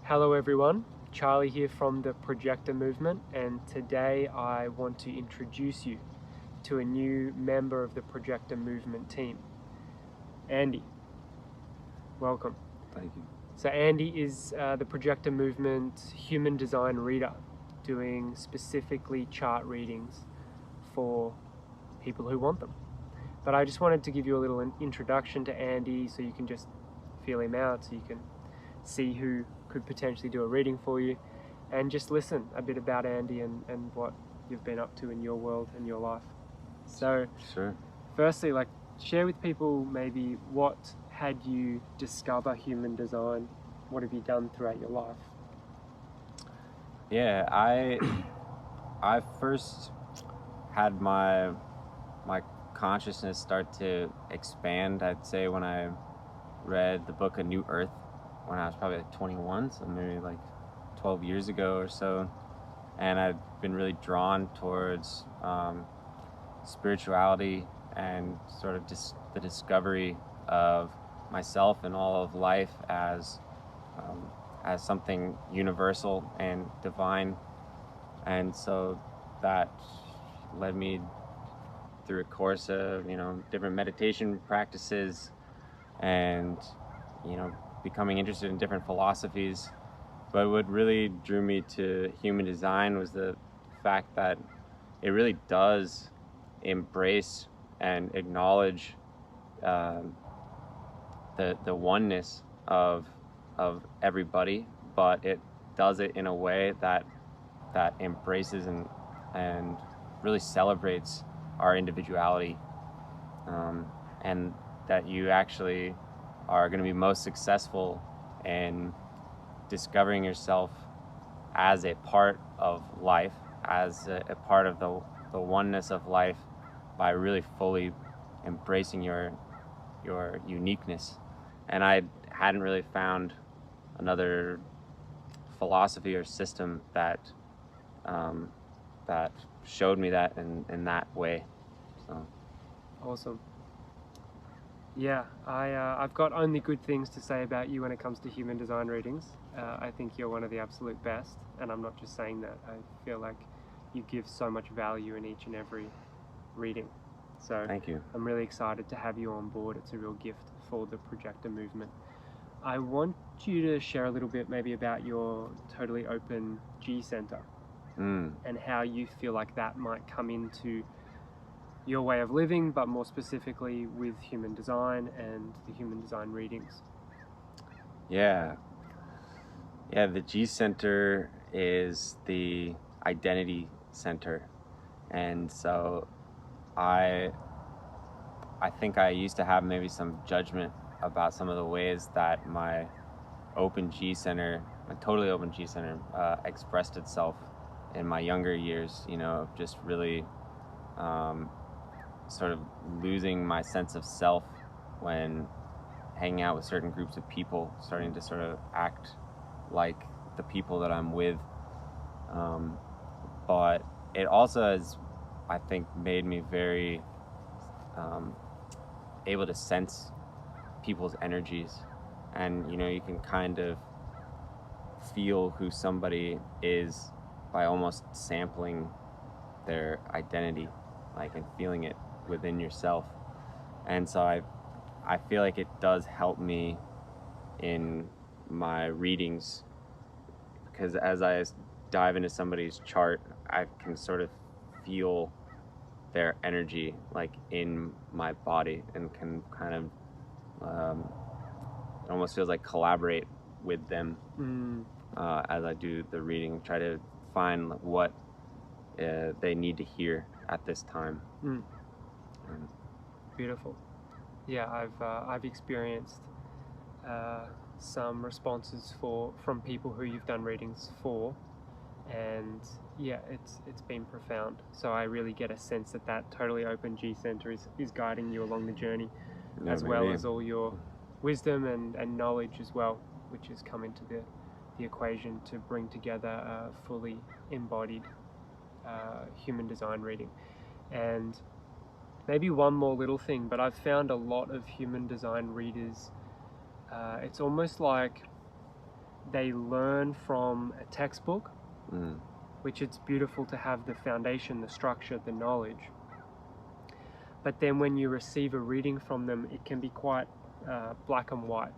Hello everyone, Charlie here from the Projector Movement, and today I want to introduce you to a new member of the Projector Movement team, Andy. Welcome. Thank you. So Andy is the Projector Movement human design reader, doing specifically chart readings for people who want them. But I just wanted to give you a little introduction to Andy so you can just feel him out, so you can see who could potentially do a reading for you, and just listen a bit about Andy and what you've been up to in your world and your life. So Sure. firstly, share with people maybe what had you discover human design? What have you done throughout your life? Yeah, I first had my consciousness start to expand, I'd say, when I read the book A New Earth when I was probably like 21, so maybe like 12 years ago or so. And I've been really drawn towards spirituality and sort of the discovery of myself and all of life as something universal and divine. And so that led me through a course of, different meditation practices and, becoming interested in different philosophies. But what really drew me to human design was the fact that it really does embrace and acknowledge the oneness of everybody, but it does it in a way that embraces and really celebrates our individuality, and that you actually are going to be most successful in discovering yourself as a part of life, as a part of the oneness of life, by really fully embracing your uniqueness. And I hadn't really found another philosophy or system that showed me that in that way. So Awesome. Yeah, I've got only good things to say about you when it comes to human design readings. I think you're one of the absolute best, and I'm not just saying that. I feel like you give so much value in each and every reading. So thank you. I'm really excited to have you on board. It's a real gift for the Projector Movement. I want you to share a little bit maybe about your totally open G center and how you feel like that might come into your way of living, but more specifically with human design and the human design readings. Yeah, the G center is the identity center. And so I think I used to have maybe some judgment about some of the ways that my open G center, my totally open G center, expressed itself in my younger years, of just really sort of losing my sense of self when hanging out with certain groups of people, starting to sort of act like the people that I'm with. But it also has, I think, made me very able to sense people's energies. And, you can kind of feel who somebody is by almost sampling their identity, and feeling it within yourself. And so I feel like it does help me in my readings, because as I dive into somebody's chart, I can sort of feel their energy in my body, and can kind of it almost feels like collaborate with them as I do the reading, try to find what they need to hear at this time. Beautiful. Yeah, I've experienced some responses from people who you've done readings for, and yeah, it's been profound. So I really get a sense that totally open G center is guiding you along the journey, as well as all your wisdom and knowledge as well, which has come into the equation to bring together a fully embodied human design reading. And maybe one more little thing, but I've found a lot of human design readers, it's almost like they learn from a textbook, Mm. which it's beautiful to have the foundation, the structure, the knowledge. But then when you receive a reading from them, it can be quite black and white.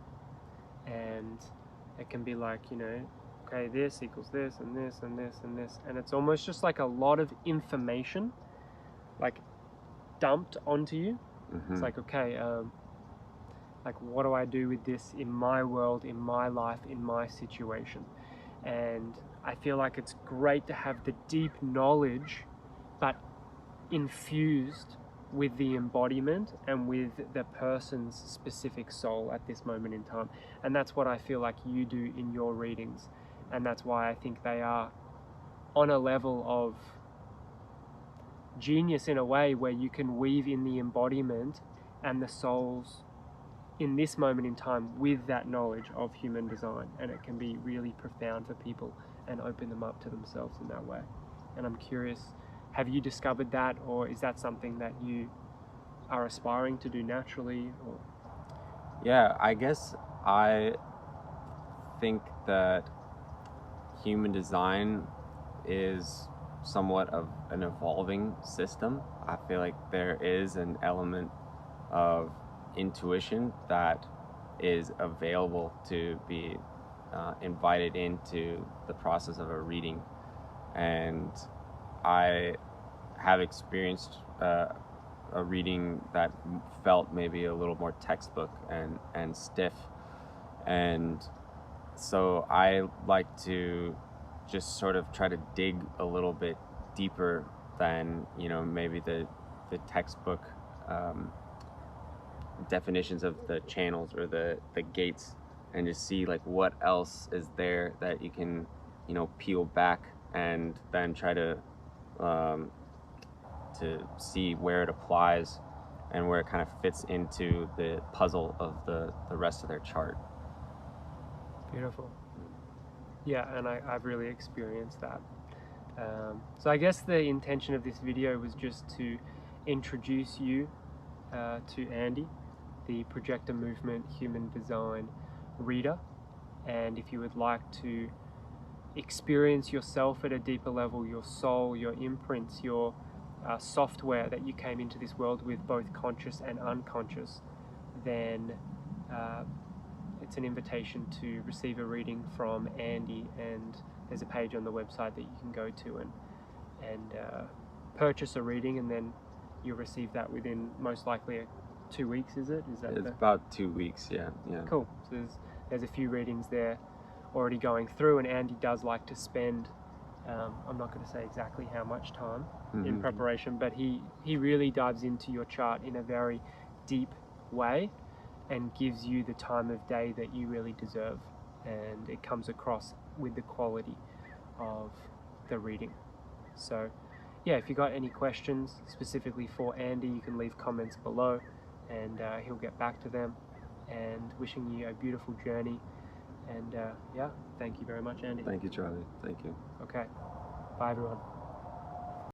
And it can be like, okay, this equals this and this and this and this. And it's almost just like a lot of information, like dumped onto you. Mm-hmm. It's like, okay, like what do I do with this in my world, in my life, in my situation? And I feel like it's great to have the deep knowledge, but infused with the embodiment and with the person's specific soul at this moment in time. And that's what I feel like you do in your readings. And that's why I think they are on a level of genius in a way where you can weave in the embodiment and the souls in this moment in time with that knowledge of human design. And it can be really profound for people and open them up to themselves in that way. And I'm curious, have you discovered that, or is that something that you are aspiring to do naturally? Or Yeah, I guess I think that human design is somewhat of an evolving system. I feel like there is an element of intuition that is available to be invited into the process of a reading. And I have experienced a reading that felt maybe a little more textbook and stiff. And so I like to just sort of try to dig a little bit deeper than, maybe the textbook definitions of the channels or the gates, and just see like what else is there that you can, peel back and then try to see where it applies and where it kind of fits into the puzzle of the rest of their chart. beautiful. Yeah, and I've really experienced that. So I guess the intention of this video was just to introduce you to Andy, the Projector Movement Human Design reader. And if you would like to experience yourself at a deeper level, your soul, your imprints, your software that you came into this world with, both conscious and unconscious, then it's an invitation to receive a reading from Andy, and there's a page on the website that you can go to and purchase a reading, and then you'll receive that within most likely 2 weeks. Is that it's about 2 weeks? Yeah. Cool. So there's a few readings there already going through, and Andy does like to spend I'm not going to say exactly how much time in preparation, but he really dives into your chart in a very deep way and gives you the time of day that you really deserve, and it comes across with the quality of the reading. So yeah, if you got any questions specifically for Andy, you can leave comments below, and he'll get back to them. And wishing you a beautiful journey, and yeah, thank you very much, Andy. Thank you, Charlie. Thank you. Okay, bye everyone.